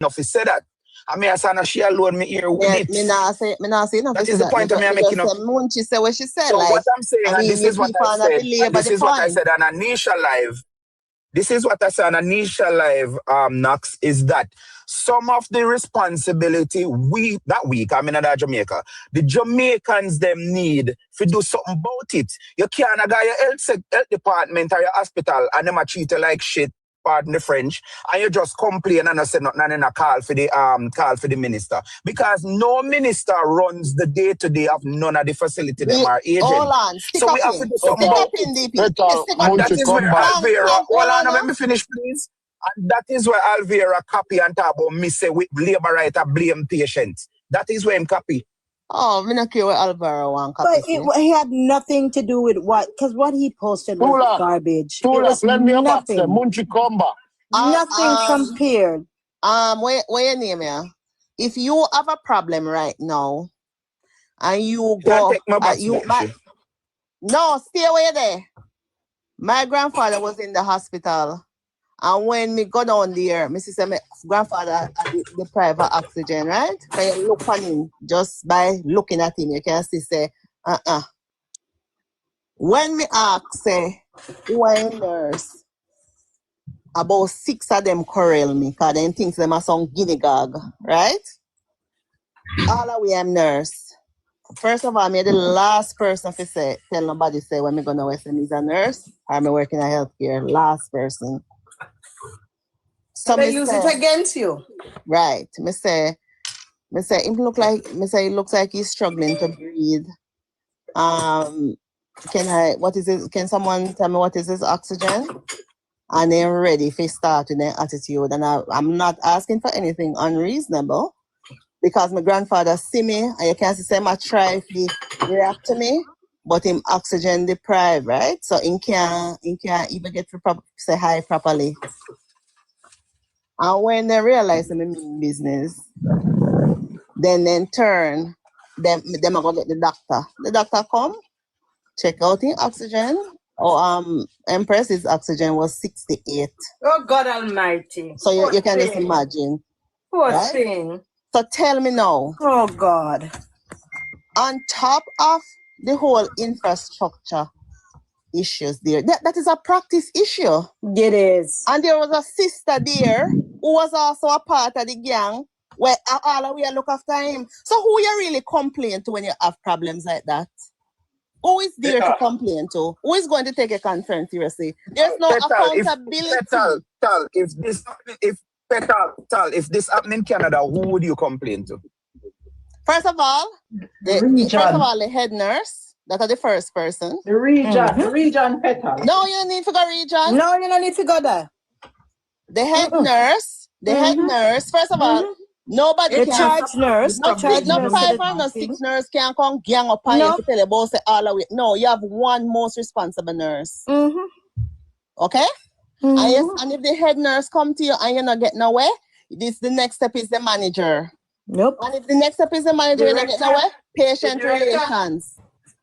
enough to say that. I mean, I said, she alone me here with it. Me not say nothing. That is the point I'm making up. She said what she said. So like, what I'm saying, and this is what I said, and this is what I said on Anisha Live. This is what I said on Anisha Live, Knox, is that some of the responsibility that Jamaica, the Jamaicans them need to do something about it. You can't go your health department or your hospital and them a treat you like shit, pardon the French, and you just complain and say nothing and then a call for the minister. Because no minister runs the day-to-day of none of the facility them are agent. Hold on, so we have to do something about it. And that is where Alvera, hold on, let me finish please. And that is where Alvera copy and talk about me say with labor right to blame patients. That is where I'm copy. Oh, I'm not care what Alvera want copy. But it had nothing to do with because what he posted was garbage. It was nothing. Nothing compared. Where your name here? If you have a problem right now, and you go, no, stay away there. My grandfather was in the hospital. And when me go down there, me see my grandfather had the private oxygen, right? Can you look on him just by looking at him? You can see say, When me ask say, who are a nurse? About 6 of them corral me, because they think them are some guinea gag, right? All the way I'm nurse. First of all, I'm the last person to say, tell nobody say when me gonna West End is a nurse or me work in a healthcare. Last person. So they use it against you. Right. Me say it looks like he's struggling to breathe. Can someone tell me what is his oxygen? And they're ready for start with their attitude. And I'm not asking for anything unreasonable because my grandfather see me and you can see him try to react to me, but him oxygen deprived, right? So he can't even get to say hi properly. And when they realize I'm in business, then turn, them are gonna get the doctor. The doctor come, check out his oxygen. Empress's oxygen was 68. Oh God Almighty! So you can just imagine. Poor thing. So tell me now. Oh God! On top of the whole infrastructure issues there, that is a practice issue. It is. And there was a sister there who was also a part of the gang where all of we look after him. So who you really complain to when you have problems like that? Who is there to complain to? Who is going to take a concern seriously? There's no accountability. If this happened in Canada, who would you complain to? First of all, the head nurse. That is the first person. The region Petal. No, you don't need to go region. No, you don't need to go there. The head nurse. The head nurse. First of all, nobody can. Charge nurse. No 5 or no 6 nurse can come gang up on you to tell you about say all the way. No, you have one most responsible nurse. Okay? And if the head nurse come to you and you're not getting nowhere, the next step is the manager. Nope. And if the next step is the manager, you're not getting nowhere, patient relations.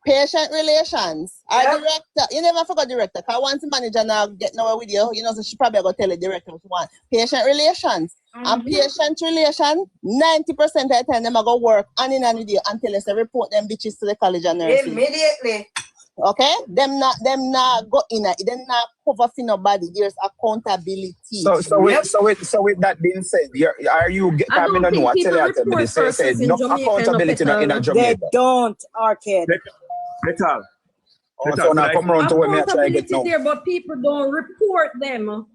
Patient relations. Our director, you never forgot director. Because once the manager now get nowhere with you, so she probably going to tell the director what you want. Patient relations. And patient relation, 90% of the time, them are going to work on in and with you until they report them bitches to the college of nursing. Immediately. Okay? Them not go in it. Them not cover for nobody. There's accountability. So with that being said, are you coming on what? Tell you say no accountability in a Jamaica. They don't, Arcade. Petal. So now come around to where me try to get now. There, but people don't report them.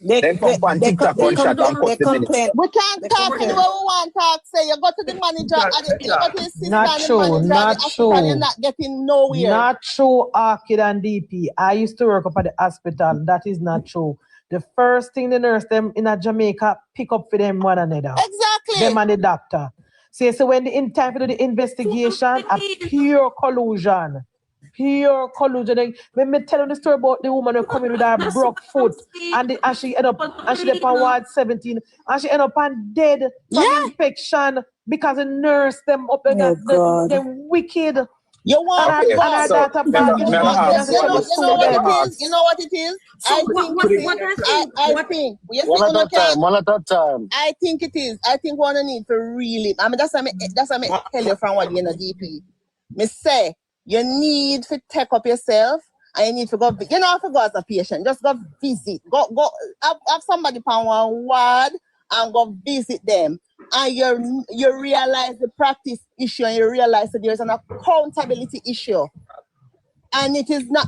They come on TikTok and shut and put the minutes. We can't talk the way we want to talk. Say you go to the manager, you go to the assistant, Not true, not true. You're not getting nowhere. Not true, Arcade and DP. I used to work up at the hospital. That is not true. The first thing the nurse them in a Jamaica pick up for them one another. Exactly. Them and the doctor. So when in time to do the investigation, a pure collusion. Pure collusion. When me tell you the story about the woman who come in with her broke foot and she end up on ward 17 and she end up on dead from infection because the nurse them up them wicked. You want And Okay, our so data me bag no- is me no being ask used you for know, the one. you know what Me it no students. is? You know what it is? So I what think what it is. what I think I what think. You see, One at you a can. time, one at a time. I think it is. I think one need to really. I mean, that's what I tell you from what you know, DP. Me say you need to take up yourself and you need to go. You know, if you go as a patient, just go visit. Go have somebody on one ward and go visit them. And you realize the practice issue and you realize that there's an accountability issue. And it's not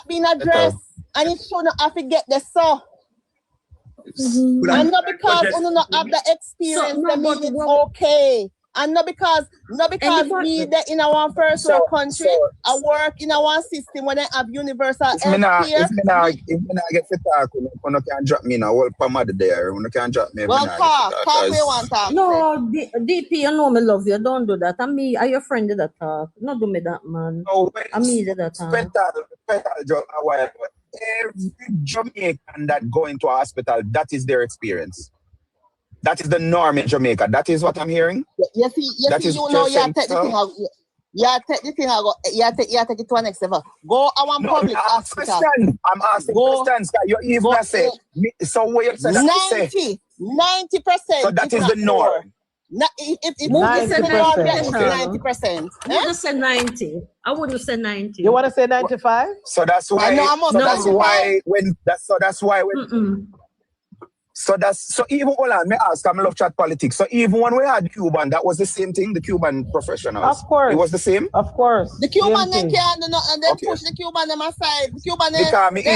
being addressed. And it shouldn't have to get there so. And not because you don't have the experience, no, that mean but it's what okay. And not because we that in our first world country, I work in our system when they have universal If me health not care. get to talk, you can drop me in a whole pomade there. You can drop me. Well, talk where you want to talk. no DP, you know me love you. Don't do that. And me, are your friend that talk? Not do me that, man. No, I me that talk. Petal just a while, but every Jamaican that go into a hospital, that is their experience. That is the norm in Jamaica. That is what I'm hearing. You see, you take the thing out. You take the thing out. You take it to the next level. Go a one public hospital. I'm asking questions. You even say so. What you say? 90%. So that is the norm. If 90%. 90%. I wouldn't say 90. I wouldn't say 90. You want to say 95? So that's why. That's why when. So even hold on, me ask, I'm love chat politics. So even when we had Cuban, that was the same thing, the Cuban professionals. Of course. It was the same? Of course. The Cuban they can't do nothing, and they push the Cuban them aside. The Cuban they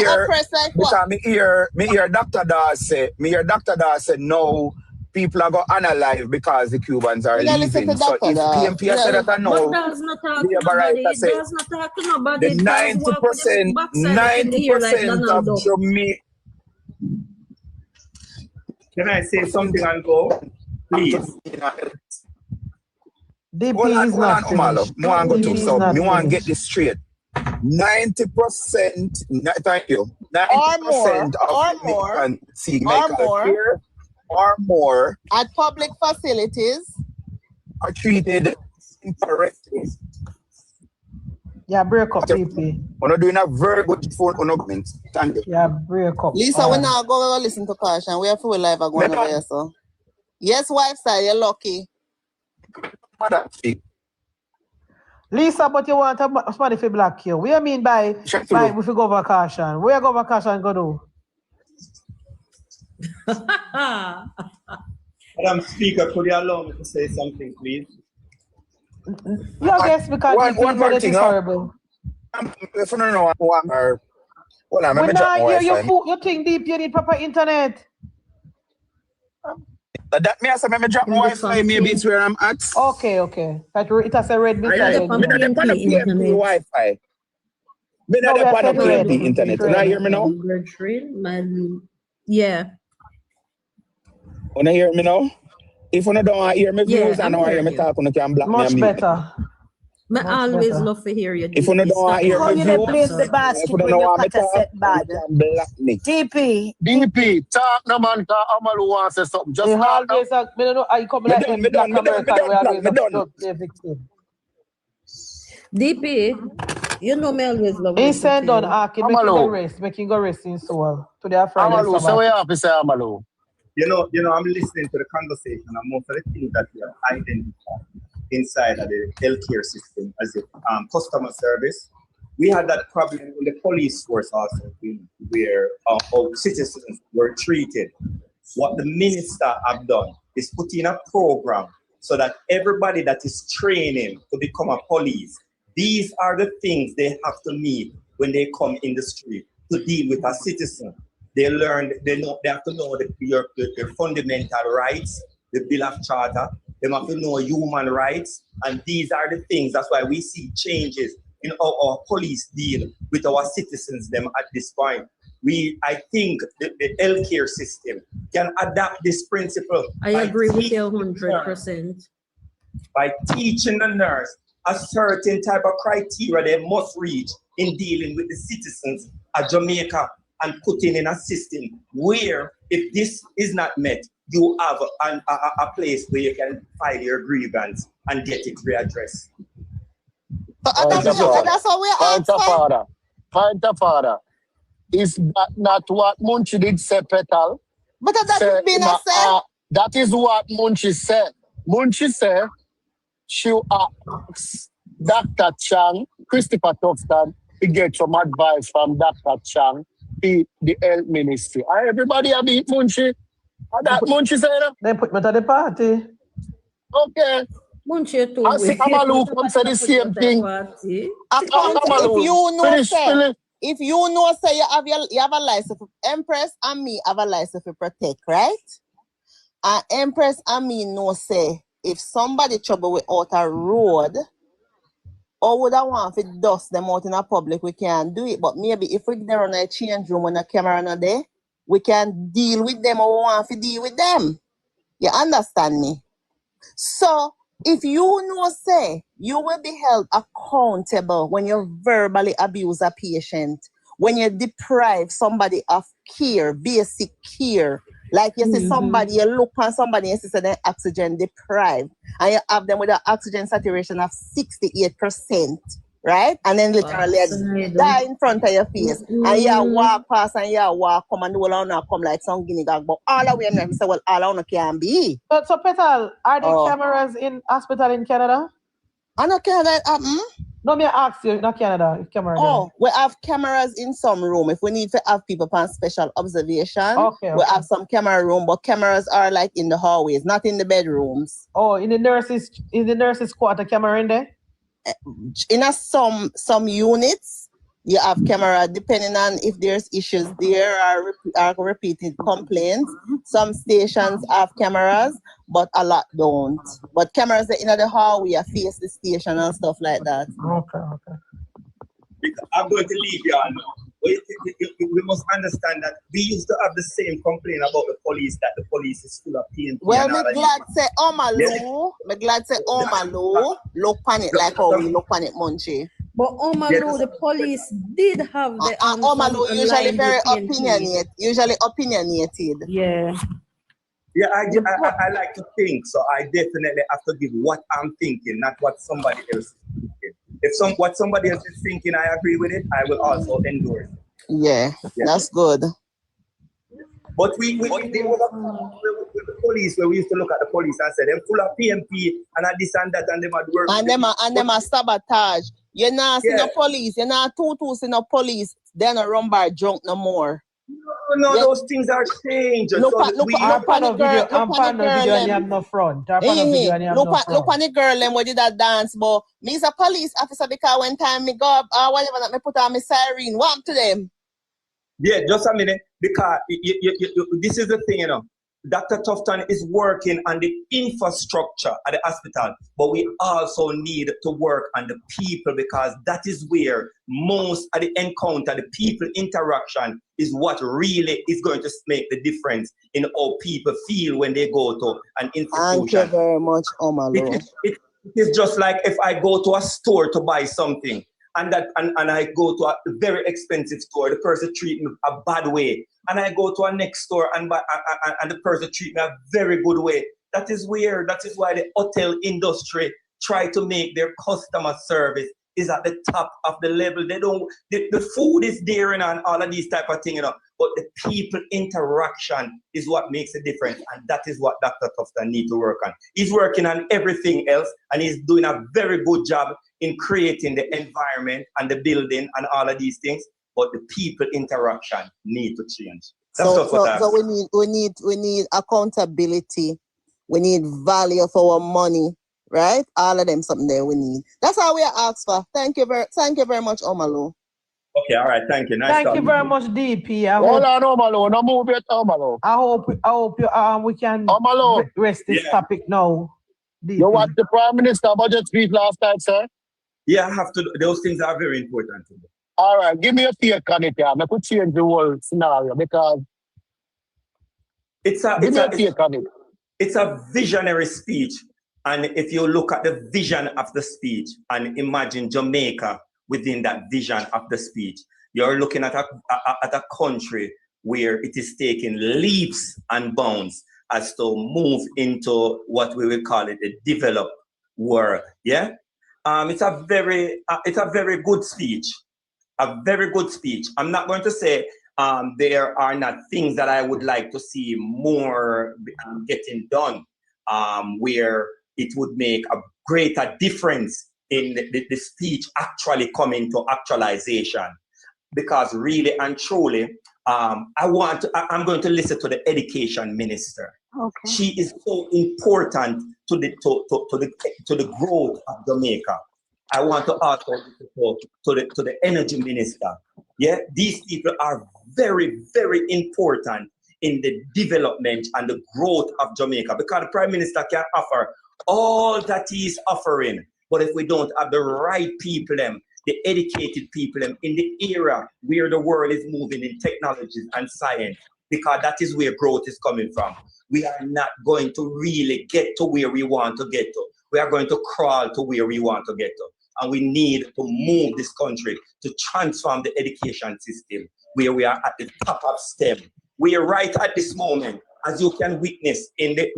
oppress like what? Me hear Dr. Dawes say no, people are going to analyze because the Cubans are leaving. So if PMP said that I know, but does not talk to nobody. Does not talk to nobody. The 90% of Jamaica. Can I say something and go? Please. DP Hold on, is not finished. I want to get this straight. 90%, thank you. 90% of Jamaican seek medical care or more at public facilities are treated incorrectly. Yeah, break up, DP. We're not doing a very good phone argument. Thank you. Yeah, break up. Lisa, we now go listen to Caution. We have to live going over here, so. Yes, wife side, you're lucky. Lisa, but you want somebody to black you. What do you mean by if we go over Caution? Where go over Caution go do? Madam Speaker, could you allow me to say something, please? Yeah, guess because one more thing. Horrible. If you don't know what hold on, you think deep, you need proper internet. That me also me drop my Wi-Fi, maybe it's where I'm at. Okay. It has a red before. Me not on the PMP Wi-Fi. Me not on the PMP internet. You hear me now? Yeah. Wanna hear me now? If you don't want to hear me views and don't hear me talk, you can block me. Much better. I always love to hear you. If you don't want to hear me views, the basket when you cut a set bad. Block me. DP, talk no man, talk Amalu wants to say something. Just talk. Always, me don't know. I come like them black American. DP, you know me always love. He send on Arkin, making go rest in soul. To their friend. Amalu, so we have to say Amalu. You know, I'm listening to the conversation and most of the things that we have identified inside of the healthcare system as a customer service. We had that problem in the police force also, where our citizens were treated. What the minister have done is put in a program so that everybody that is training to become a police, these are the things they have to meet when they come in the street to deal with a citizen. They have to know their fundamental rights, the Bill of Charter. They have to know human rights, and these are the things. That's why we see changes in our police deal with our citizens. Them at this point, I think the healthcare system can adapt this principle. I agree with you 100%. By teaching the nurse a certain type of criteria they must reach in dealing with the citizens of Jamaica, and putting in a system where if this is not met, you have a place where you can file your grievance and get it readdressed. That's what we asked for. Find a father. Is that not what Munchi did say, Petal? But that's been a said. That is what Munchi said. Munchi said she asked Dr. Chang, Christopher Tufton, to get some advice from Dr. Chang, the health ministry. Everybody have beat Munchi. That Munchi said. They put me to the party. Okay. Munchi too. I see Amalu come say the same thing. If you know, say you have a license for Empress and me have a license for Protect, right? And Empress and me know say if somebody trouble with out a road, or would I want to dust them out in a public, we can do it. But maybe if we're there on a change room when a camera not there, we can deal with them or we want to deal with them. You understand me? So if you know, say, you will be held accountable when you verbally abuse a patient, when you deprive somebody of care, basic care. Like you see somebody, you look on somebody and you see they're oxygen deprived, and you have them with an oxygen saturation of 68%, right? And then literally die in front of your face. And you walk past and you walk come and all on come like some guinea dog. But all of them say, well, all on can be. So Petal, are there cameras in hospital in Canada? I know Canada No, me ask you, not Canada, camera. We have cameras in some room. If we need to have people on special observation, we have some camera room, but cameras are like in the hallways, not in the bedrooms. Oh, in the nurses' quarter, camera in there? In some units, you have camera depending on if there's issues there are repeated complaints. Some stations have cameras, but a lot don't. But cameras in the hallway face the station and stuff like that. Okay. Because I'm going to leave you on now. We must understand that we used to have the same complaint about the police, that the police is full of PNP. Well, me glad say Omalu, look on it like how we look on it, Munchi. But Omalu, the police did have the Omalu usually very opinionated. Yeah. Yeah, I like to think, so I definitely have to give what I'm thinking, not what somebody else is thinking. If what somebody else is thinking, I agree with it, I will also endorse it. Yeah, that's good. But we deal with the police, where we used to look at the police and say, they're full of PMP and this and that, and them at work. And them a sabotage. You're not seeing no police, you're not see no police, they're not run by drunk no more. No, those things are changed. Look on the girl Look on the girl them where did that dance, but me's a police officer because when time me go up or whatever that me put on my siren, what to them? Yeah, just a minute, because this is the thing, you know. Dr. Tufton is working on the infrastructure at the hospital, but we also need to work on the people, because that is where most of the encounter, the people interaction is what really is going to make the difference in how people feel when they go to an institution. Thank you very much, Omalu. It is just like if I go to a store to buy something, and I go to a very expensive store, the person treat me a bad way. And I go to a next store and the person treat me a very good way. That is weird. That is why the hotel industry try to make their customer service is at the top of the level. They don't, the food is there and all of these type of things, you know, but the people interaction is what makes a difference. And that is what Dr. Tufton needs to work on. He's working on everything else, and he's doing a very good job in creating the environment and the building and all of these things. But the people interaction need to change. So we need accountability. We need value for our money, right? All of them something there we need. That's how we are asked for. Thank you very much, Omalu. Okay, all right, thank you. Thank you very much, DP. Hold on, Omalu. No move it, Omalu. I hope we can rest this topic now. DP. You watched the Prime Minister budget speech last night, sir? Yeah, I have to. Those things are very important to me. All right, give me a take on it, yeah. I could change the whole scenario because it's a visionary speech. And if you look at the vision of the speech and imagine Jamaica within that vision of the speech, you're looking at a country where it is taking leaps and bounds as to move into what we will call it the developed world, yeah? It's a very good speech. A very good speech. I'm not going to say there are not things that I would like to see more getting done, where it would make a greater difference in the speech actually coming to actualization. Because really and truly, I'm going to listen to the education minister. Okay. She is so important to the growth of Jamaica. I want to also listen to the energy minister. Yeah, these people are very, very important in the development and the growth of Jamaica, because the Prime Minister can offer all that he is offering, but if we don't have the right people, the educated people in the era where the world is moving in technologies and science, because that is where growth is coming from, we are not going to really get to where we want to get to. We are going to crawl to where we want to get to. And we need to move this country to transform the education system, where we are at the top of STEM. We are right at this moment, as you can witness in the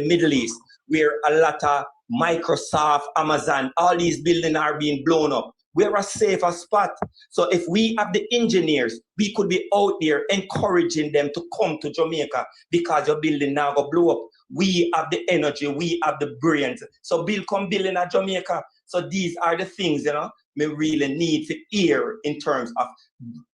Middle East, where a lot of Microsoft, Amazon, all these buildings are being blown up. We're a safer spot. So if we have the engineers, we could be out there encouraging them to come to Jamaica, because your building now go blow up. We have the energy, we have the brains. So come building at Jamaica. So these are the things, we really need to hear in terms of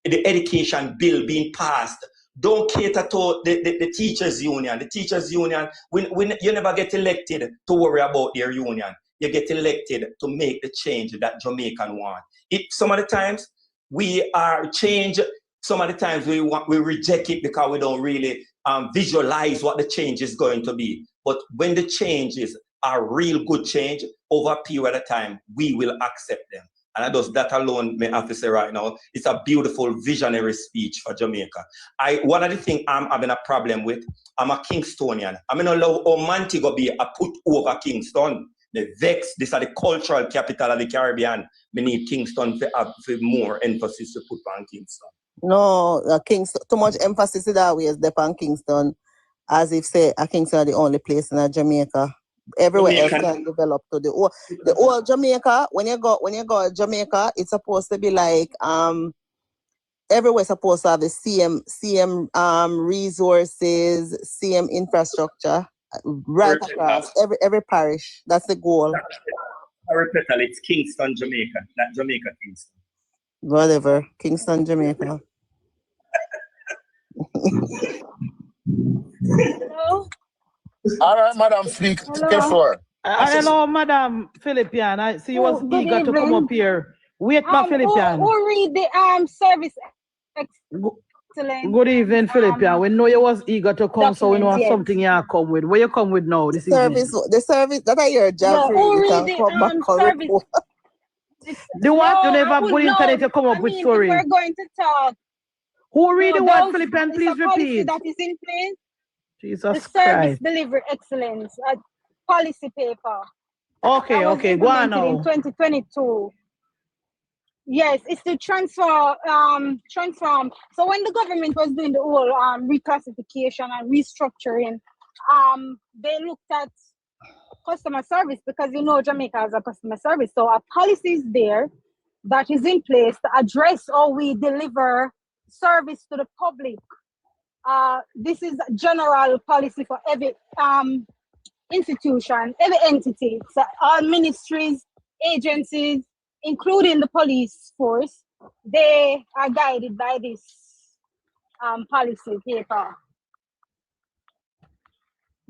the education bill being passed. Don't cater to the teachers' union. The teachers' union, when you never get elected to worry about their union. You get elected to make the change that Jamaican want. Some of the times we are change. Some of the times we reject it because we don't really visualize what the change is going to be. But when the changes are real good change over a period of time, we will accept them. And that alone, may have to say right now, it's a beautiful visionary speech for Jamaica. One of the things I'm having a problem with, I'm a Kingstonian. I'm going to allow Montego be a put over Kingston. The vex, this is the cultural capital of the Caribbean. We need Kingston to have more emphasis to put on Kingston. No, Kingston, too much emphasis that way is on Kingston, as if say Kingston are the only place in Jamaica. Everywhere else can develop to the old Jamaica. When you go to Jamaica, it's supposed to be like everywhere supposed to have the same resources, same infrastructure. Right across every parish. That's the goal. I repeat, it's Kingston, Jamaica, not Jamaica, Kingston. Whatever, Kingston, Jamaica. Hello? All right, Madam Fleek, take the floor. Hello, Madam Philippian. I see you was eager to come up here. Wait, my Philippian. Who read the service excellence? Good evening, Philippian. We know you was eager to come, so we know something you come with. Where you come with now? The service that I hear job for you can come back service. The what? You never put internet to come up with story. We're going to talk. Who read the what, Philippian? Please repeat. That is in place. Jesus the service delivery excellence policy paper. Okay, go on now. In 2022. Yes, it's to transform. So when the government was doing the whole reclassification and restructuring, they looked at customer service, because Jamaica has a customer service. So a policy is there that is in place to address how we deliver service to the public. This is a general policy for every institution, every entity. So all ministries, agencies, including the police force, they are guided by this policy paper.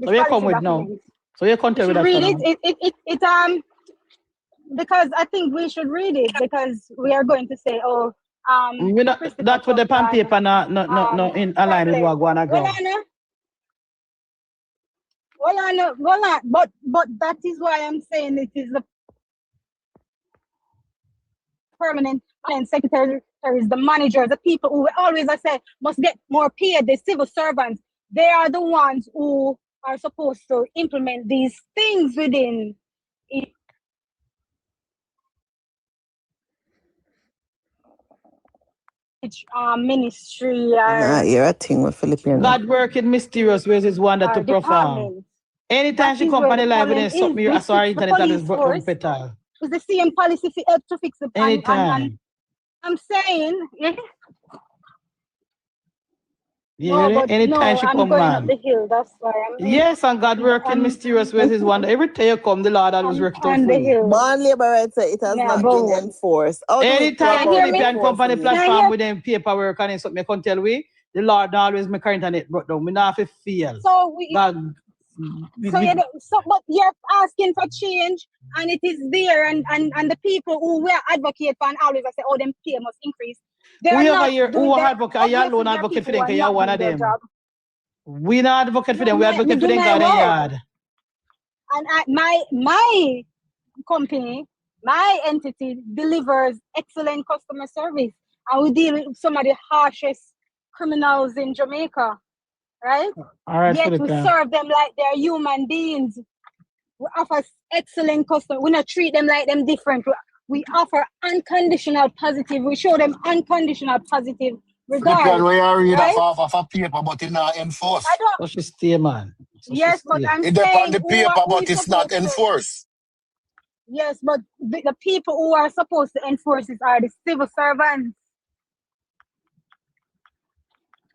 So you come with now. So you can't tell me that. Read it. Because I think we should read it, because we are going to say, that's what the pen paper not in align with what going on. Well, but that is why I'm saying it is the permanent secretaries, the managers, the people who always I say must get more paid, the civil servants. They are the ones who are supposed to implement these things within each ministry. You're a thing with Philippines. God work in mysterious ways is one that to perform. Anytime she come on the live and stop me, I saw internet and is broken petal. It's the same policy to fix it. Anytime. And I'm saying, Yeah, no, but anytime no, she I'm come, going man. up the hill. That's why I'm. Yes, and God working mysterious ways is wonder. Every time you come, the Lord always work it out on for the you. hill. Man, labor rights, it has Yeah, not go been on. enforced. How do we go Anytime about Philippian come on the enforcing it? platform with them paperwork and something, I can tell we, the Lord always make our internet brought down. We not have to feel. So God, but you're asking for change, and it is there, and the people who were advocate for and always I say, oh, them pay must increase. who advocate? You alone advocate for them because you're one of them. We not advocate for them. We advocate for them because they're yard. And my company, my entity delivers excellent customer service, and we deal with some of the harshest criminals in Jamaica, right? All right, yet we serve them like they're human beings. We offer excellent customer. We not treat them like them different. We offer unconditional positive. We show them unconditional positive regard. We are read right? off a paper, but it's not enforced. I don't. So she stay, man. So yes, but I'm it saying on the paper, but it's not enforced. Yes, but the people who are supposed to enforce it are the civil servants.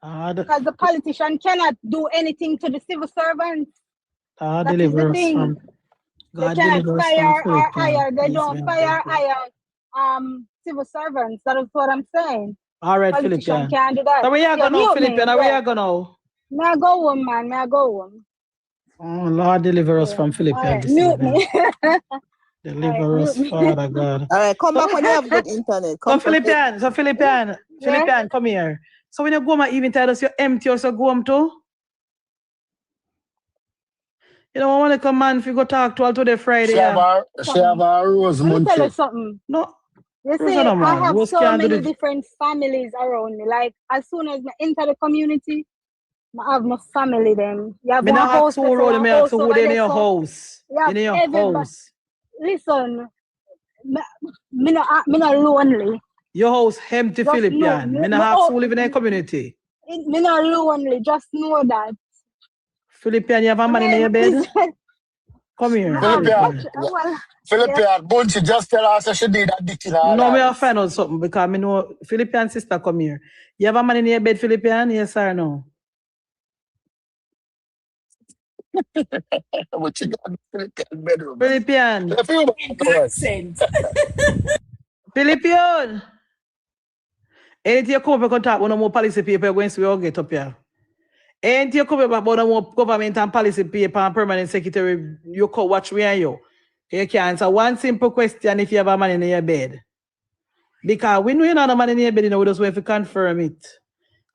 Because the politician cannot do anything to the civil servants. That is the thing. They cannot fire or hire. They don't fire hire civil servants. That is what I'm saying. All right, Philippian. Can't do that. So where you going now, Philippian? Where you going now? May I go home, man? May I go home? Oh, Lord, deliver us from Philippian. Mute me. Deliver us, Father God. All right, come back when you have good internet. So Philippian, come here. So when you go home, even tell us you're empty, also go home too? You know, I want to come man if you go talk to all today Friday. She have a Rose Let me tell you Munchie. something. No. You see, I have so many different families around me. Like, as soon as I enter the community, I have my family then. You have one house. In your house. In your house. Listen, me not lonely. Your house empty, Philippian. Me not have to live in a community. Me not lonely. Just know that. Philippian, you have a man in your bed? Come here. Philippian, Bunchy, just tell us she need that dick in her No, me have find out something because I know Philippian sister come here. You have a man in your bed, Philippian? Yes or no? What you got in bedroom? Philippian. Philippian. Anything you come up and talk about no more policy paper, you're going to see we all get up here. Anything you come up about no more government and policy paper and permanent secretary, you can watch me and you. You can answer one simple question if you have a man in your bed. Because we know you not a man in your bed, you know, we just want to confirm it.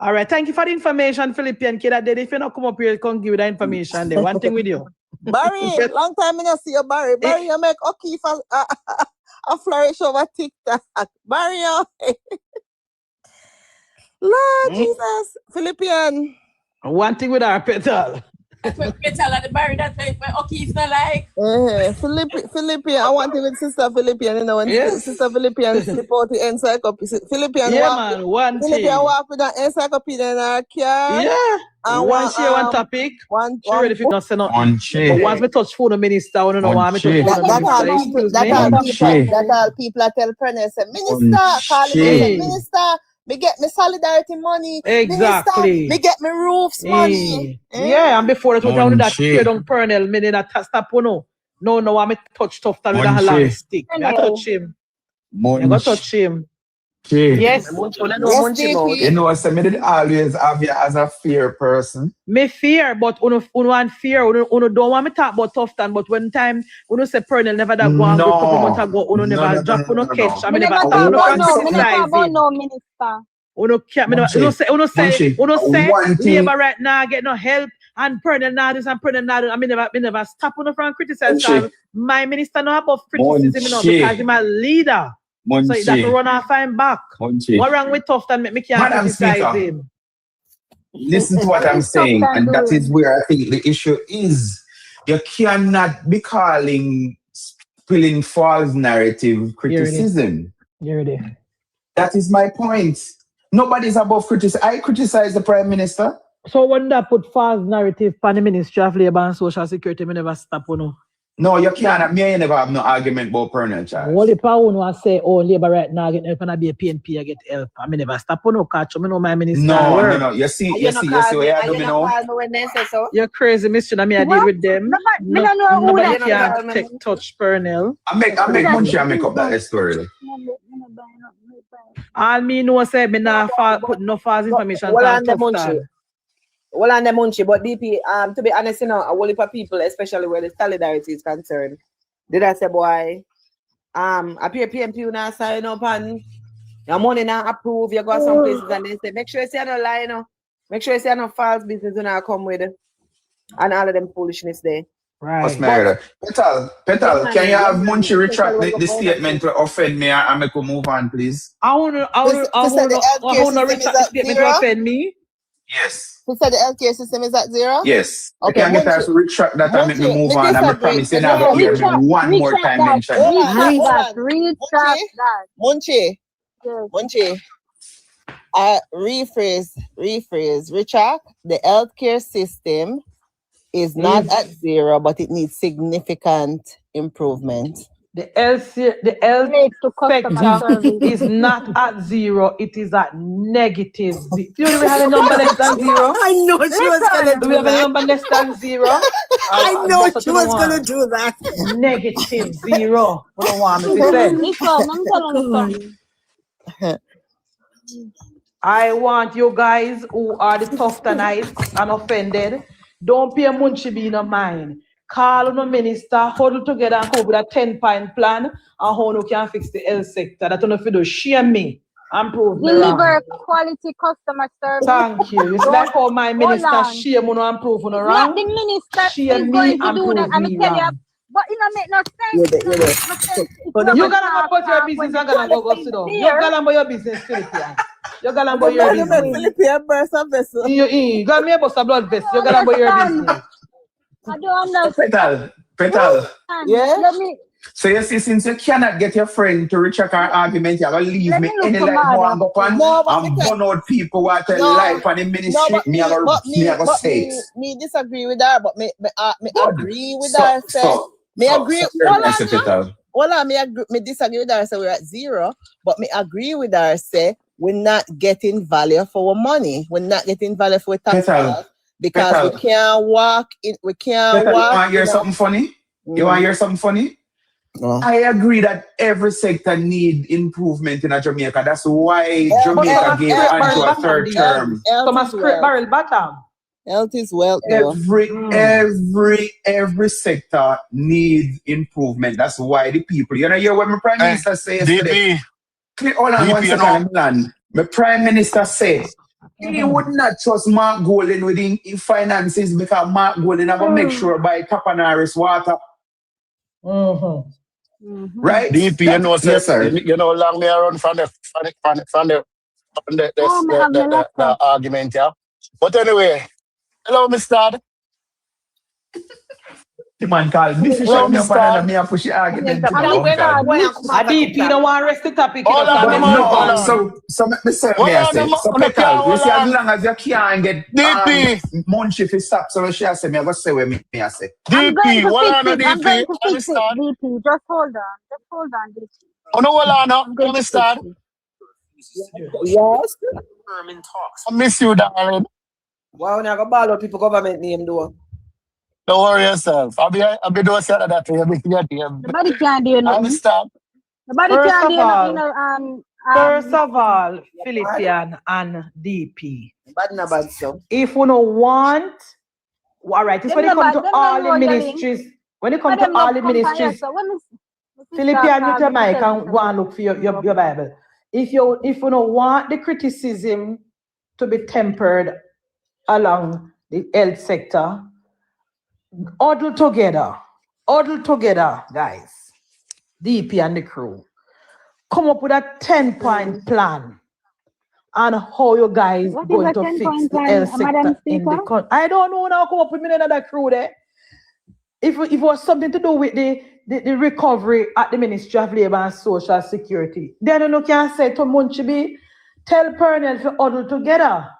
All right, thank you for the information, Philippian kid. If you not come up here, you can give you the information there. One thing with you. Barry, long time I not see you, Barry. Barry, you make O'Keefe a flourish over TikTok. Barry, Lord Jesus, Philippian. One thing with our petal. That's what petal at the Barry. That's what O'Keefe not like. Philippian, I want to with Sister Philippian, you know, when Sister Philippian slip out the encyclopedia. Philippian walk with an encyclopedia in her car. Yeah. And one topic. She ready to not say nothing. But once we touch phone minister, I don't know why I touch phone minister. That all people tell Prentice, Minister, call me Minister. Me get me solidarity money. Exactly. Minister, me get me roofs money. Yeah, and before that, we that tear down Pernell, me did not stop, no, I me touch tough with a long stick. I touch him. I go touch him. Yes. You know, so me did always have you as a fear person. Me fear, but uno want fear. Uno don't want me talk about tough time, but when time uno say Pernell never that go and go couple months ago, uno never drop uno catch. I mean never no minister. Uno say labor right now get no help and Pernell now this and Pernell now. I mean never stop uno from criticizing. My minister no above criticism because he's my leader. So that to run off and back. What wrong with tough and make me can't criticize him? Listen to what I'm saying, and that is where I think the issue is. You cannot be spilling false narrative criticism. You're there. That is my point. Nobody's above criticism. I criticize the Prime Minister. So when that put false narrative on the Ministry of Labour and Social Security, we never stop, No, you can't. Me ain't never have no argument about Pernell, Charles. Only power want say, oh, labor right now get help and I be a PNP, I get help. I mean, never stop on no catch. I know my minister. No. You see, what you do me now? You're crazy, Mr. I mean, I deal with them. Nobody can take touch Pernell. I make Munchie and make up that story. All me know say me not put no false information. Well, on the Munchie, but DP, to be honest, you know, a whole heap of people, especially where the solidarity is concerned, did I say, boy, appear PMP now sign up and your money now approve, you go some places and they say, make sure you say no lie, you know. Make sure you say no false business when I come with it. And all of them foolishness there. Right. Petal, can you have Munchie retract the statement to offend me and make a move on, please? I want to retract the statement to offend me. Yes. Who said the healthcare system is at 0? Yes. Okay, I can get us to retract that and make me move on. I'm promising never hear me one more time mention. Munchie. Rephrase. Retract. The healthcare system is not at 0, but it needs significant improvement. The health sector is not at 0, it is at negative. Do we have a number less than 0? I know she was going to do that. Do we have a number less than 0? I know she was going to do that. Negative 0. What do you want me to say? I want you guys who are the tough tonight and offended, don't pay Munchie be in mind. Call on the minister, huddle together and come up with a 10-point plan and how you can fix the health sector. That don't do shame me and prove me Deliver wrong. quality customer service. Thank you. It's like how my minister shame me and prove me wrong. The minister shame is going me to do that. I'm telling you, but it don't make no sense. You gonna put your business and gonna go sit down. You gonna about your business, Philippian. You gonna about your business. You got me a bust a blood vest. You gonna about your business. I don't understand. Petal. Yeah. Let me. So you see, since you cannot get your friend to retract our argument, you're gonna leave me any like more and go on and burn out people who are telling life and the ministry. Me I go say it. Me disagree with her, but me agree with her. Me disagree with her. Say we're at 0, but me agree with her. Say we're not getting value for our money. We're not getting value for our tax dollars. Because we can't walk in. We can't walk. You want to hear something funny? You want to hear something funny? No. I agree that every sector needs improvement in Jamaica. That's why Jamaica gave Andrew a 3rd term. Thomas barrel bottom. Health is wealth. Every sector needs improvement. That's why the people. You know, hear what my Prime Minister said yesterday. Hold on 1 second, Milan. My Prime Minister said he would not trust Mark Golden with the finances because Mark Golden have to make sure by Capanaris water. Right? DP, you know, yes, sir. You know, long me around from the argument, yeah. But anyway, hello, Mr. The man called me. Me and push the argument. DP don't want to rest the topic. So me say, so Petal, you see, as long as you can't get Munchie to stop, so she say, me I go say what me I say. DP, what on DP? DP, just hold on, DP. Oh no, what on, Mr. Yes. I miss you, darling. Wow, now go ball out people government name do. Don't worry yourself. I'll be doing something that way. Nobody can do nothing. Stop. Nobody can do nothing. First of all, Philippian and DP. Bad so. If we don't want, all right, it's when it comes to all the ministries. When it comes to all the ministries, Philippian with your mic and go and look for your Bible. If you don't want the criticism to be tempered along the health sector, huddle together, guys. DP and the crew. Come up with a 10-point plan on how you guys going to fix the health sector in the country. I don't know now. Come up with me another crew there. If it was something to do with the recovery at the Ministry of Labour and Social Security, then you can say to Munchie, tell Pernell to huddle together.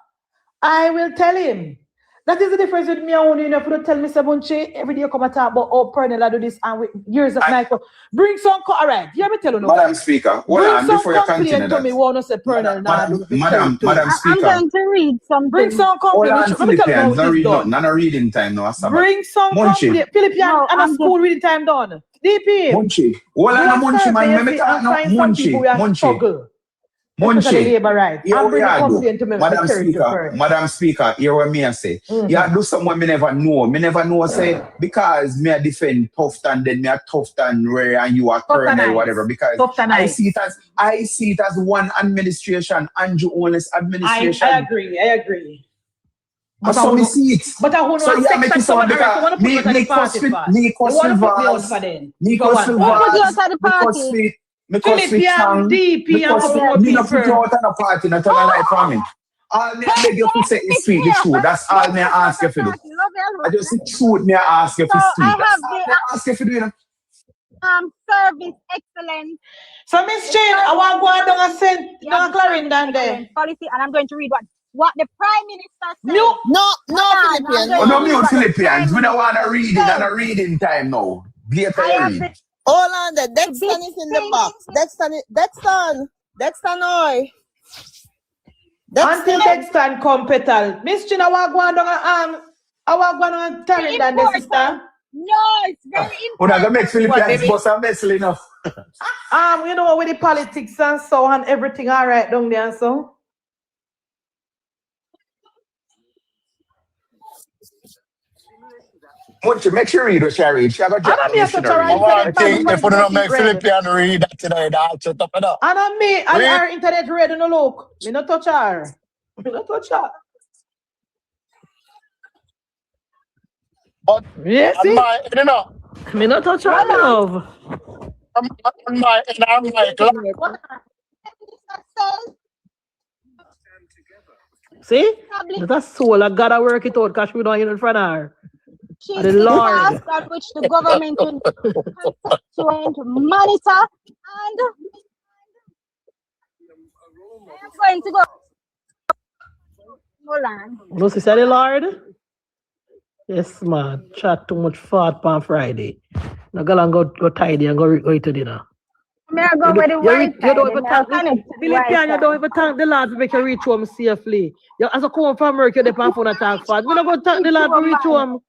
I will tell him. That is the difference with me and only, you know, if you don't tell me, Sabunchi, every day you come and talk about, oh, Pernell, I do this, and with years of night. Bring some, all right, you me tell you now. Madam Speaker, hold on, before you continue to me, want to say Pernell, Madam Speaker. I'm going to read something. Bring some complaint. Hold on, Philippians, don't read nothing, not a reading time now. Bring some complaint. Philippians, and a school reading time done. DP. Munchie. Hold on, Munchie, man, let me talk now. Munchie. Munchie, Madam Speaker, hear what me I say. You do something me never know. Me never know say because me I defend Tufton, then me a Tufton where and you are Colonel, whatever. Because I see it as one administration, Andrew Owens administration. I agree. But so me see it. But I want to make it sound because Philippian DP and me not put out on a party, not on a life for me. All me beg you to say is speak the truth. That's all me ask you for do. I just the truth me ask you for speak. That's all me ask you for do. Service excellence. So Miss Jane, I want to go on down and send Clarendon there. Policy, and I'm going to read what the Prime Minister said. No, Philippians. No mute Philippians. We don't want to read it and a reading time now. Later read. Hold on, the Dexton is in the box. Dexton, oi. Until Dexton come petal. Miss Jane, I want to go on and Clarendon there, sister. No, it's very important. We're not going to make Philippians bust a mess enough. You know, with the politics and so and everything all right down there and so. Munchie, make sure you read what she read. She got if we don't make Philippian read that today, that's shut up enough. And on me, and our internet read no look. Me not touch her. But yes, me not touch her, love. On my see? That's soul. I gotta work it out because we don't even in front of her. The Lord. At which the government will monitor and I am going to go. Hold on. No, she said the Lord? Yes, man. Chat too much fart on Friday. Now go tidy and go eat to dinner. You don't even thank the Lord to make you reach home safely. You as a come from work, you depend on phone attack fast. We don't go thank the Lord to reach home.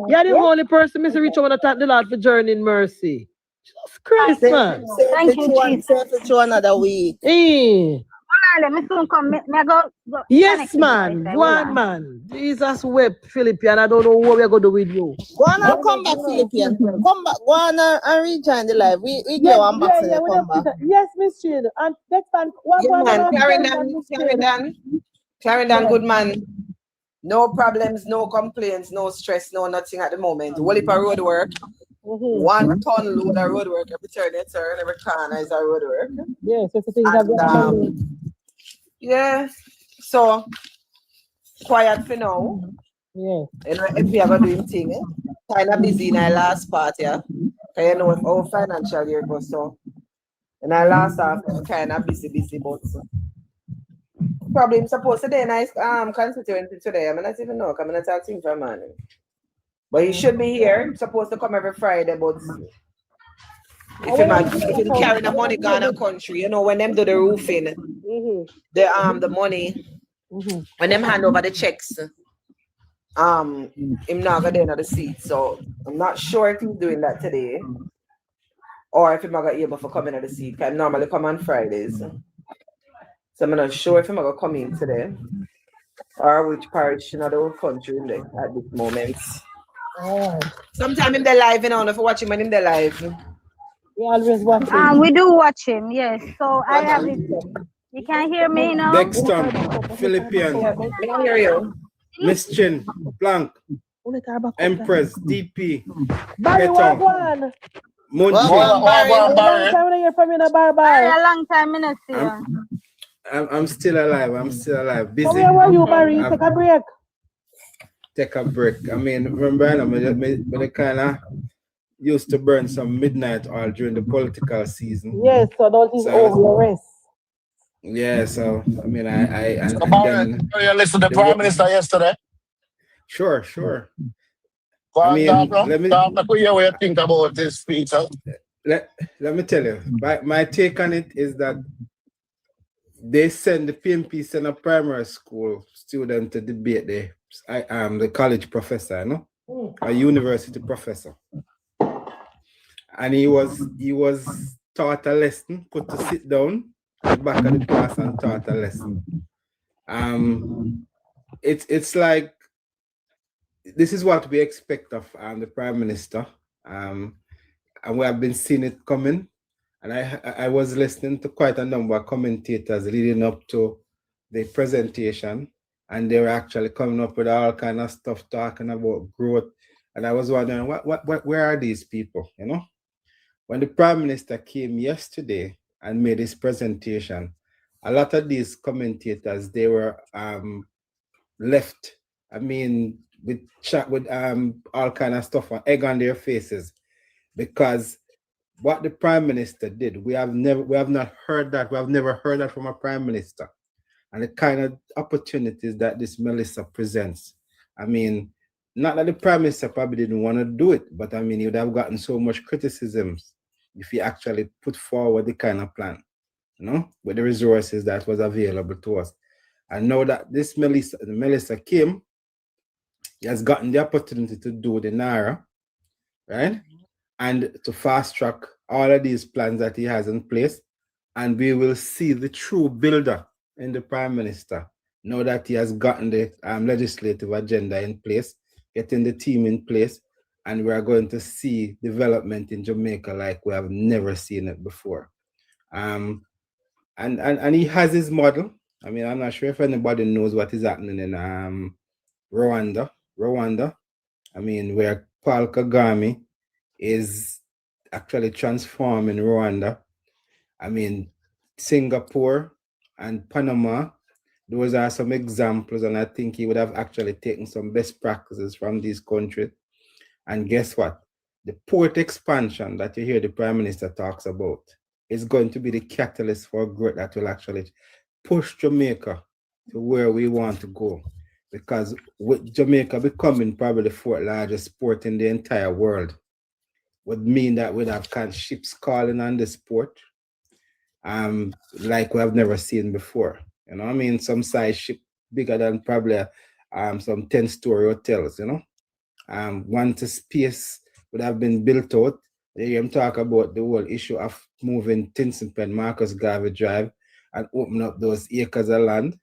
You're the only person Mr. Rich want to thank the Lord for journeying mercy. Jesus Christ, man. Thank you, Jesus. To another week. Let me soon come. Go yes, man. One man. Jesus wept, Philippian. I don't know what we're going to do with you. Go on and come back, Philippian. Come back. Go on and rejoin the live. We get one back to come back. Yes, Miss Chin. And next time, Clarendon, good man. No problems, no complaints, no stress, no nothing at the moment. Whole heap of road work. 1 ton load of road work. Every turn and every corner is a road work. Yes, yeah. So quiet for now. Yeah. You know, if we are doing thing, kind of busy in our last part, yeah. You know, if our financial year goes so. In our last half, kind of busy, but probably I'm supposed to be a nice constituency today. I'm not even know. I'm not talking for a man. But he should be here. He's supposed to come every Friday, but if you carry the money gone the country, you know, when them do the roofing, the money, when them hand over the checks, him not gonna in the seat. So I'm not sure if he's doing that today. Or if he's not gonna able to come in at the seat. I normally come on Fridays. So I'm not sure if I'm gonna come in today. Or which parish in the whole country at this moment. Sometime in the live, you know, if you watch him when in the live. We always watch him. We do watch him, yes. So I have it. You can hear me now? Dexton, Philippian. I can hear you. Miss Chin, Blank, Empress, DP, Barry, one. Munchie. A long time in a I'm still alive. Busy. Where were you, Barry? Take a break. Take a break. I mean, remember, I kind of used to burn some midnight oil during the political season. Yes, so that is over rest. Yeah, so I mean, and Barry, then you listened to the Prime Minister yesterday? sure. Go I on, talk, mean, no? Talk, let me hear what you think about this speech. Huh? let me tell you, my take on it is that they send the PMP send a primary school student to debate the college professor, a university professor, and he was taught a lesson, put to sit down at the back of the class and taught a lesson. It's like this is what we expect of the Prime Minister, and we have been seeing it coming. And I was listening to quite a number of commentators leading up to the presentation, and they were actually coming up with all kind of stuff talking about growth. And I was wondering, where are these people? When the Prime Minister came yesterday and made his presentation, a lot of these commentators, they were left. I mean, with all kind of stuff on egg on their faces, because what the Prime Minister did, we have not heard that. We have never heard that from a Prime Minister. And the kind of opportunities that this Melissa presents. I mean, not that the Prime Minister probably didn't want to do it, but I mean, he would have gotten so much criticisms if he actually put forward the kind of plan, with the resources that was available to us. And now that this Melissa came, he has gotten the opportunity to do the Naira, right? And to fast track all of these plans that he has in place. And we will see the true builder in the Prime Minister now that he has gotten the legislative agenda in place, getting the team in place, and we are going to see development in Jamaica like we have never seen it before. And he has his model. I mean, I'm not sure if anybody knows what is happening in Rwanda. I mean, where Paul Kagame is actually transforming Rwanda. I mean, Singapore and Panama, those are some examples, and I think he would have actually taken some best practices from these countries. And guess what? The port expansion that you hear the Prime Minister talks about is going to be the catalyst for growth that will actually push Jamaica to where we want to go. Because with Jamaica becoming probably the fourth largest port in the entire world, would mean that we'd have kind of ships calling on this port, like we have never seen before. I mean, some size ship bigger than probably some 10-story hotels. Once the space would have been built out, they hear him talk about the whole issue of moving Tinsipin, Marcus Garvey Drive, and open up those acres of land.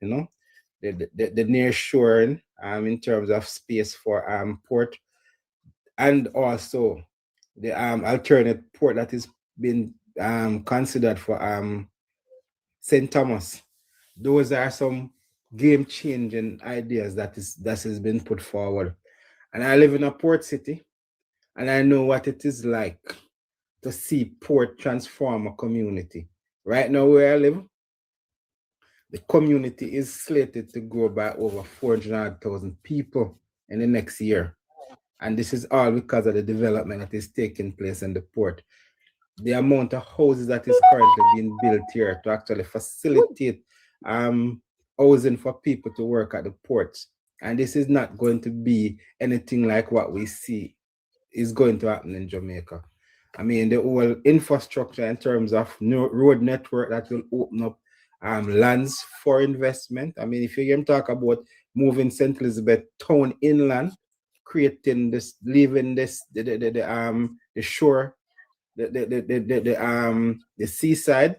The near shoring in terms of space for port, and also the alternate port that is being considered for St. Thomas. Those are some game-changing ideas that has been put forward. And I live in a port city, and I know what it is like to see port transform a community. Right now where I live, the community is slated to grow by over 400,000 people in the next year. And this is all because of the development that is taking place in the port. The amount of houses that is currently being built here to actually facilitate housing for people to work at the ports. And this is not going to be anything like what we see is going to happen in Jamaica. I mean, the whole infrastructure in terms of road network that will open up lands for investment. I mean, if you can talk about moving St. Elizabeth town inland, creating this, leaving this, the shore, the seaside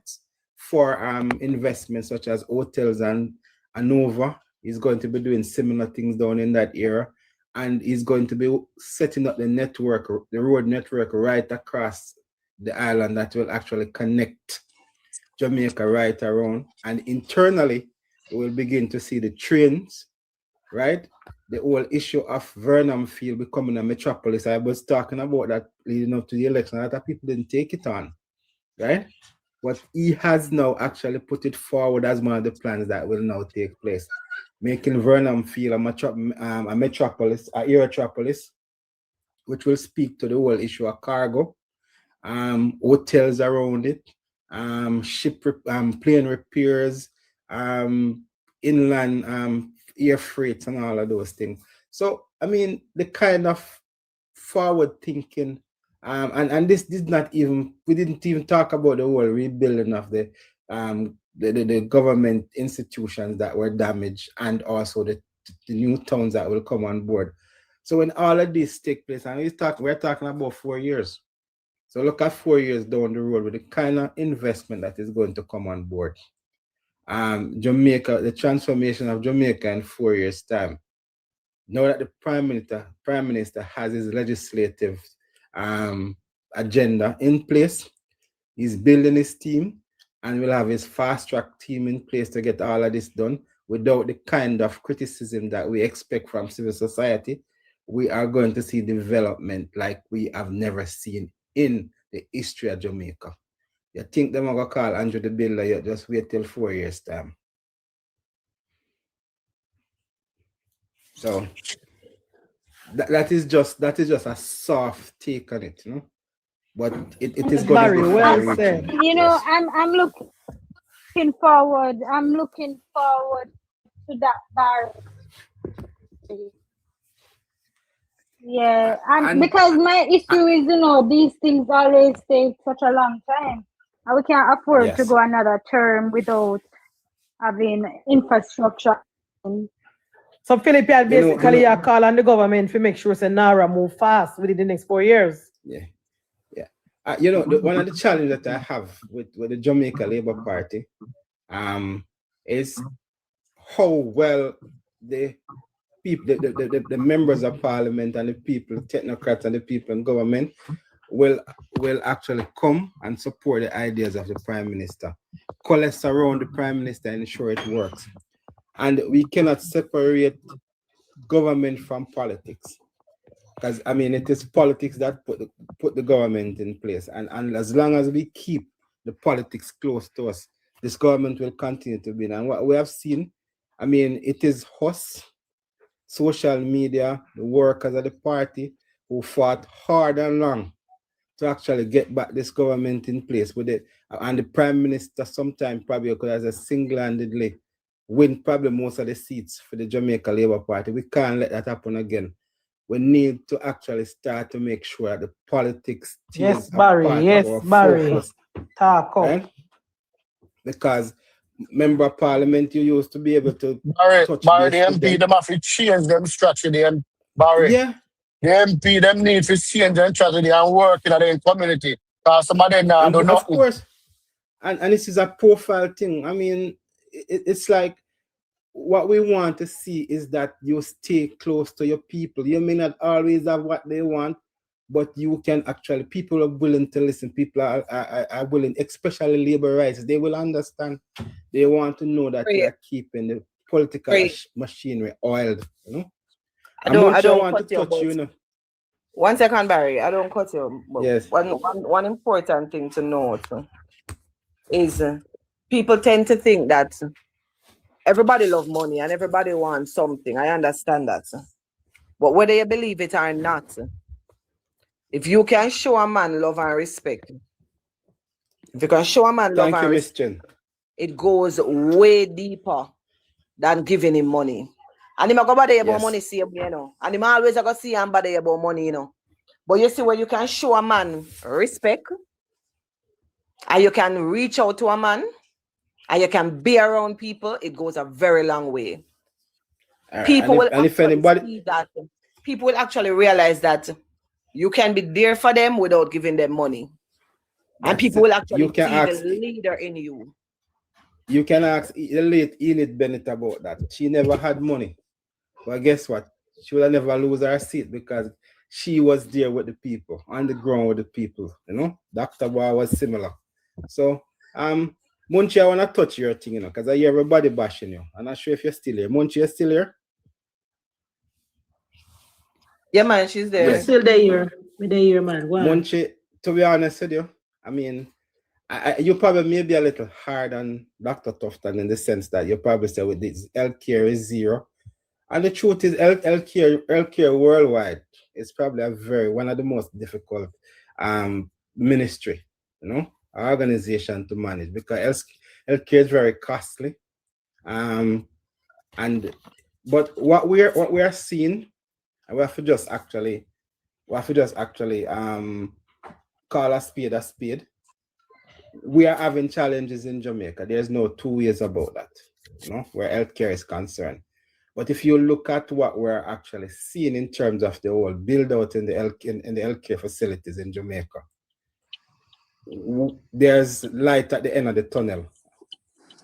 for investments such as hotels, and Anova is going to be doing similar things down in that area, and is going to be setting up the network, the road network right across the island that will actually connect Jamaica right around. And internally, we will begin to see the trains, right? The whole issue of Vernon Field becoming a metropolis. I was talking about that leading up to the election. A lot of people didn't take it on, right? But he has now actually put it forward as one of the plans that will now take place, making Vernon Field a metropolis, a aerotropolis, which will speak to the whole issue of cargo, hotels around it, plane repairs, inland air freight and all of those things. So I mean, the kind of forward thinking, and this did not even, we didn't even talk about the whole rebuilding of the government institutions that were damaged, and also the new towns that will come on board. So when all of this take place, and we're talking about 4 years. So look at 4 years down the road with the kind of investment that is going to come on board. Jamaica, the transformation of Jamaica in 4 years' time. Now that the Prime Minister has his legislative agenda in place, he's building his team, and will have his fast-track team in place to get all of this done without the kind of criticism that we expect from civil society. We are going to see development like we have never seen in the history of Jamaica. You think they're going to call Andrew the Builder, you just wait till 4 years' time. So that is just a soft take on it, you know. But it is going to be well said. You know, I'm looking forward. I'm looking forward to that bar. Yeah, and because my issue is, you know, these things always take such a long time, and we can't afford to go another term without having infrastructure. So Philippe, basically, you call on the government to make sure Nara move fast within the next 4 years. Yeah. You know, one of the challenges that I have with the Jamaica Labour Party is how well the people, the members of parliament and the people, technocrats and the people in government will actually come and support the ideas of the Prime Minister, coalesce around the Prime Minister and ensure it works. And we cannot separate government from politics. Because I mean, it is politics that put the government in place, and as long as we keep the politics close to us, this government will continue to be. And what we have seen, I mean, it is us, social media, the workers of the party, who fought hard and long to actually get back this government in place with it. And the Prime Minister sometimes probably could have single-handedly win probably most of the seats for the Jamaica Labour Party. We can't let that happen again. We need to actually start to make sure the politics yes, Barry, focus, talk up. right? Because member of parliament, you used to be able to Barry, the MP, them have to change them strategy, and Barry, yeah, the MP, them need to change them strategy and work in their community. Because some of them now do of course, and this is a profile thing. I mean, it's like, what we want to see is that you stay close to your people. You may not always have what they want, but you can actually, people are willing to listen. People are willing, especially labor rights. They will understand. They want to know that you are keeping the political machinery oiled. You know? I don't want cut to touch you, you know. 1 second, Barry. I don't cut you. But yes. One important thing to note is people tend to think that everybody loves money and everybody wants something. I understand that. But whether you believe it or not, if you can show a man love and respect, if you can show a man love and respect, it goes way deeper than giving him money. And him go bother about money, see, you know. And him always go see him bother about money, you know. But you see, when you can show a man respect, and you can reach out to a man, and you can be around people, it goes a very long way. People will actually realize that you can be there for them without giving them money. And people will actually see the leader in you. You can ask the late Enid Bennett about that. She never had money. But guess what? She will never lose her seat because she was there with the people, on the ground with the people. You know, Dr. Boy was similar. So, Munchie, I want to touch your thing, you know, because I hear everybody bashing you. I'm not sure if you're still here. Munchie, you're still here? Yeah, man, she's there. We're still there. We're there, man. Wow. Munchie, to be honest with you, I mean, you probably may be a little hard on Dr. Tufton in the sense that you probably say with this healthcare is zero. And the truth is, healthcare worldwide is probably one of the most difficult ministry, you know, organization to manage, because healthcare is very costly. But what we are seeing, and we have to just actually call a spade. We are having challenges in Jamaica. There's no two ways about that, where healthcare is concerned. But if you look at what we're actually seeing in terms of the whole build out in the healthcare facilities in Jamaica, there's light at the end of the tunnel,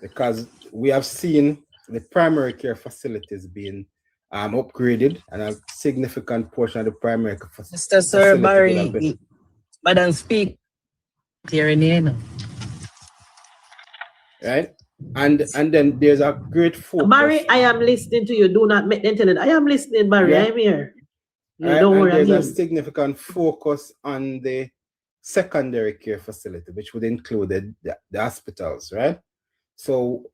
because we have seen the primary care facilities being upgraded, and a significant portion of the primary care facilities. Mr. Sir Barry, Madam Speak, hearing you. Right? And then there's a great focus. Barry, I am listening to you. Do not make them tell it. I am listening, Barry. Yeah. I'm here. Yeah, don't worry. There's a significant focus on the secondary care facility, which would include the hospitals, right? So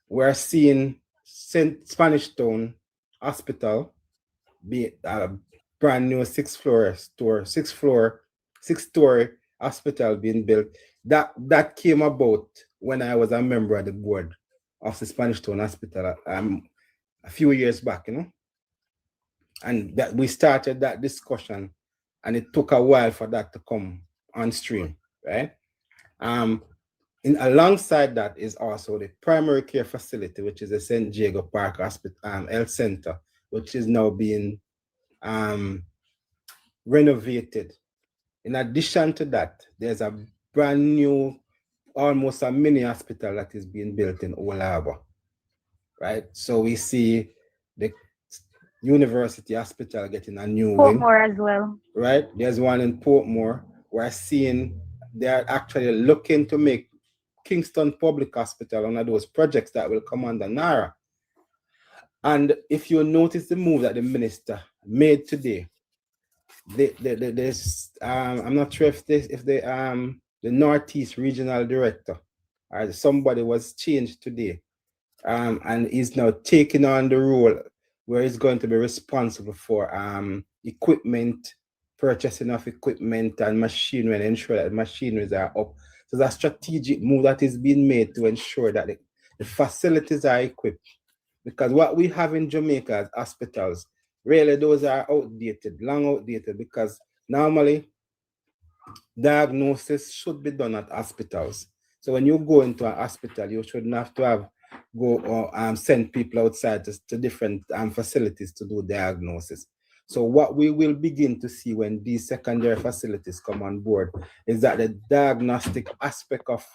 we're seeing St. Spanish Town Hospital be a brand new six-story hospital being built. That came about when I was a member of the board of the Spanish Town Hospital a few years back, and that we started that discussion, and it took a while for that to come on stream, right? Alongside that is also the primary care facility, which is the St. Diego Park Hospital Health Center, which is now being renovated. In addition to that, there's a brand new, almost a mini hospital that is being built in Old Harbour, right? So we see the University Hospital getting a new wing. Portmore as well. Right? There's one in Portmore. We're seeing they're actually looking to make Kingston Public Hospital one of those projects that will come under NARA. And if you notice the move that the minister made today, I'm not sure if the Northeast Regional Director or somebody was changed today, and he's now taking on the role where he's going to be responsible for equipment, purchasing of equipment and machinery, and ensure that machineries are up. So that's a strategic move that is being made to ensure that the facilities are equipped. Because what we have in Jamaica as hospitals, really those are outdated, long outdated, because normally diagnosis should be done at hospitals. So when you go into a hospital, you shouldn't have to send people outside to different facilities to do diagnosis. So what we will begin to see when these secondary facilities come on board is that the diagnostic aspect of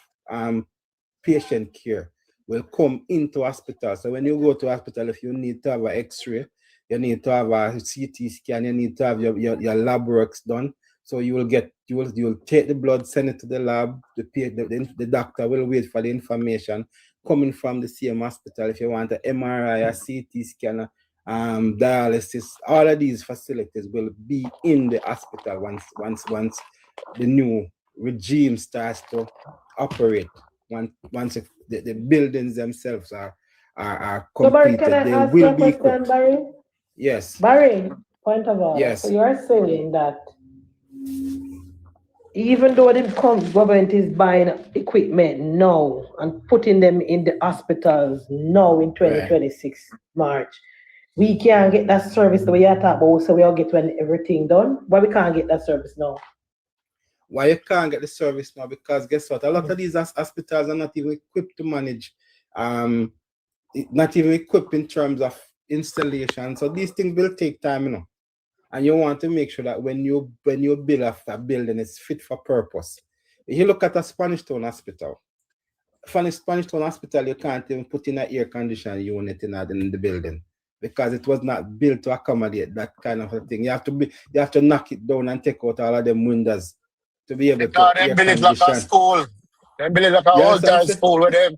patient care will come into hospital. So when you go to hospital, if you need to have an X-ray, you need to have a CT scan, you need to have your lab works done. So you will take the blood, send it to the lab. The doctor will wait for the information coming from the same hospital. If you want an MRI, a CT scanner, dialysis, all of these facilities will be in the hospital once the new regime starts to operate. Once the buildings themselves are completed, so Barry, they will be equipped. Barry? Yes. Barry, point of order. Yes. So you are saying that even though the government is buying equipment now and putting them in the hospitals now in 2026 March, we can't get that service the way you talk about, so we all get when everything done. Why we can't get that service now? Why you can't get the service now? Because guess what? A lot of these hospitals are not even equipped to manage, not even equipped in terms of installation. So these things will take time, And you want to make sure that when you build a building, it's fit for purpose. If you look at a Spanish Town Hospital, you can't even put in an air conditioning unit in the building because it was not built to accommodate that kind of a thing. You have to knock it down and take out all of them windows to be able to air condition. Like a school. Them build like an old-time school with them.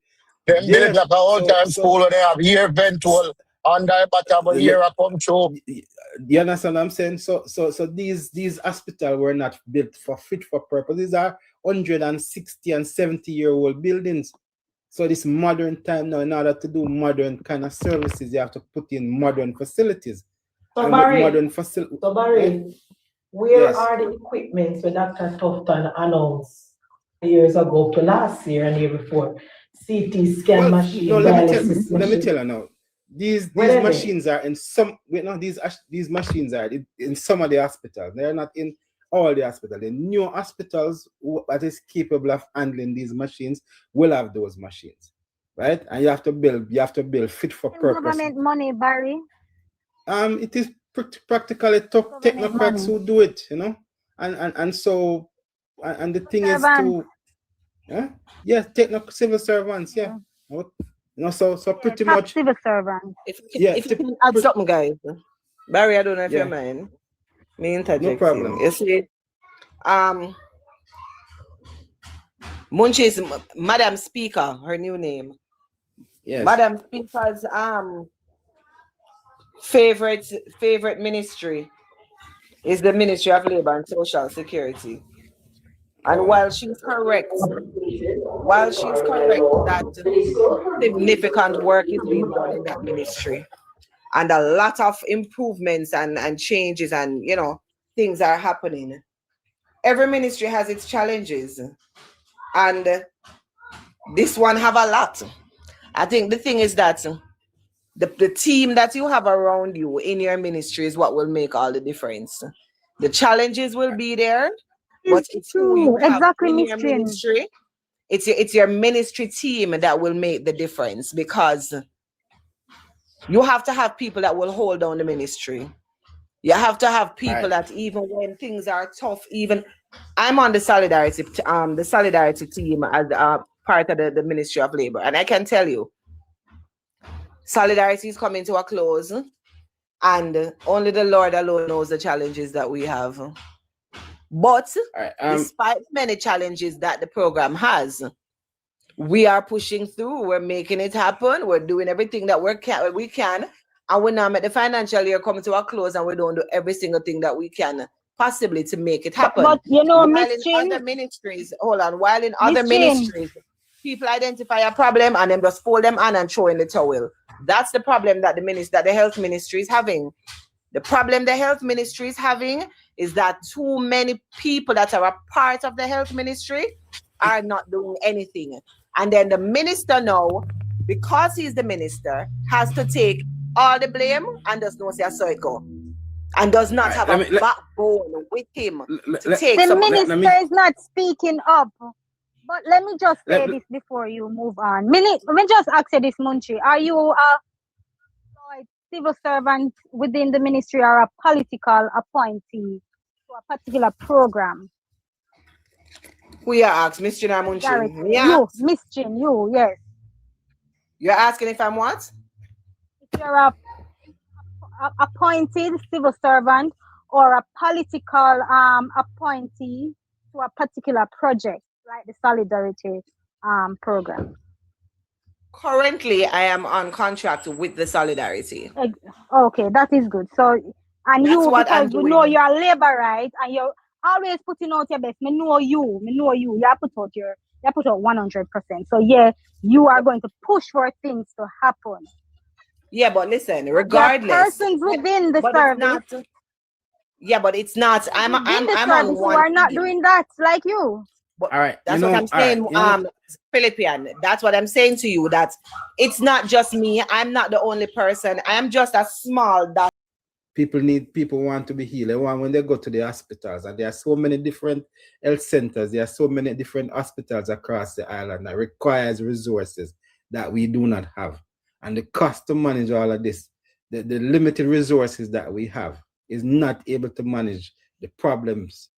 Them build like an old-time school where they have air ventual under the bottom of air come through. You understand what I'm saying? So these hospitals were not built for fit for purpose. These are 160 and 70-year-old buildings. So this modern time now, in order to do modern kind of services, you have to put in modern facilities. So Barry, where are the equipments that Dr. Tufton announced years ago to last year and year before? CT scan machine. No, let me machine. tell you now. These machines are in some. These machines are in some of the hospitals. They are not in all the hospitals. The new hospitals that is capable of handling these machines will have those machines, right? And you have to build fit for purpose. Government money, Barry. It is practically technocrats who do it, you know, and so the thing is to, yes, civil servants, yeah. You know, so pretty much civil servants. If you can add something, guys. Barry, I don't know if you mind. Me interject. No problem. You see, Munchi is Madam Speaker, her new name. Yes. Madam Speaker's favorite ministry is the Ministry of Labor and Social Security. And while she's correct that significant work is being done in that ministry, and a lot of improvements and changes and, you know, things are happening. Every ministry has its challenges, and this one have a lot. I think the thing is that the team that you have around you in your ministry is what will make all the difference. The challenges will be there, but it's who you have in your ministry. It's your ministry team that will make the difference, because you have to have people that will hold down the ministry. You have to have people that even when things are tough, even I'm on the solidarity team as part of the Ministry of Labor, and I can tell you, solidarity is coming to a close, and only the Lord alone knows the challenges that we have. But despite many challenges that the program has, we are pushing through. We're making it happen. We're doing everything that we can. And we now make the financial year come to a close, and we don't do every single thing that we can possibly to make it happen. But you know, while in other ministries, people identify a problem and then just fold them on and throw in the towel. That's the problem that the health ministry is having. The problem the health ministry is having is that too many people that are a part of the health ministry are not doing anything. And then the minister now, because he's the minister, has to take all the blame and does not say a cycle. And does not have a backbone with him to take the minister is not speaking up. But let me just say this before you move on. Let me just ask you this, Munchi. Are you a civil servant within the ministry or a political appointee to a particular program? Who you ask, Miss Chin or Munchi? You, Miss Chin, you, yes. You're asking if I'm what? If you're a appointed civil servant or a political appointee to a particular project, like the Solidarity program. Currently, I am on contract with the Solidarity. Okay, that is good. So, and that's you, because we know you're a labor, right? And you're always putting out your best. Me know you. You have put out 100%. So yeah, you are going to push for things to happen. Yeah, but listen, regardless, there are persons within the service. But it's not. I'm on one. Who are not doing that like you. But all right, that's what I'm saying, Philippian. That's what I'm saying to you. That it's not just me. I'm not the only person. I am just a small. That people want to be healed. They want when they go to the hospitals, and there are so many different health centers. There are so many different hospitals across the island that requires resources that we do not have. And the cost to manage all of this, the limited resources that we have, is not able to manage the problems